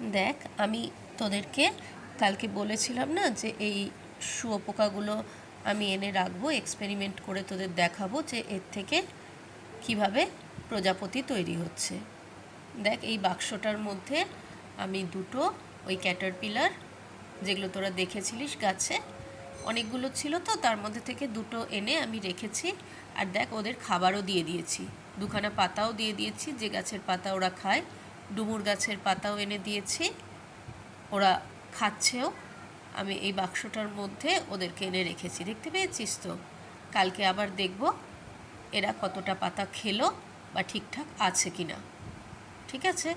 দেখ, আমি তোদেরকে কালকে বলেছিলাম না যে এই শুঁয়োপোকাগুলো আমি এনে রাখবো, এক্সপেরিমেন্ট করে তোদের দেখাবো যে এর থেকে কিভাবে প্রজাপতি তৈরি হচ্ছে। দেখ, এই বাক্সটার মধ্যে আমি দুটো ওই ক্যাটারপিলার, যেগুলো তোরা দেখেছিলিস গাছে অনেকগুলো ছিল, তো তার মধ্যে থেকে দুটো এনে আমি রেখেছি। আর দেখ, ওদের খাবারও দিয়ে দিয়েছি, দুখানা পাতাও দিয়ে দিয়েছি, যে গাছের পাতা ওরা খায়। ডুমুর গাছের পাতাও এনে দিয়েছি, ওরা খাচ্ছেও। আমি এই বাক্সটার মধ্যে ওদেরকে এনে রেখেছি, দেখতে পেয়েছিস তো? কালকে আবার দেখব এরা কতটা পাতা খেলো বা ঠিকঠাক আছে কি না। ঠিক আছে?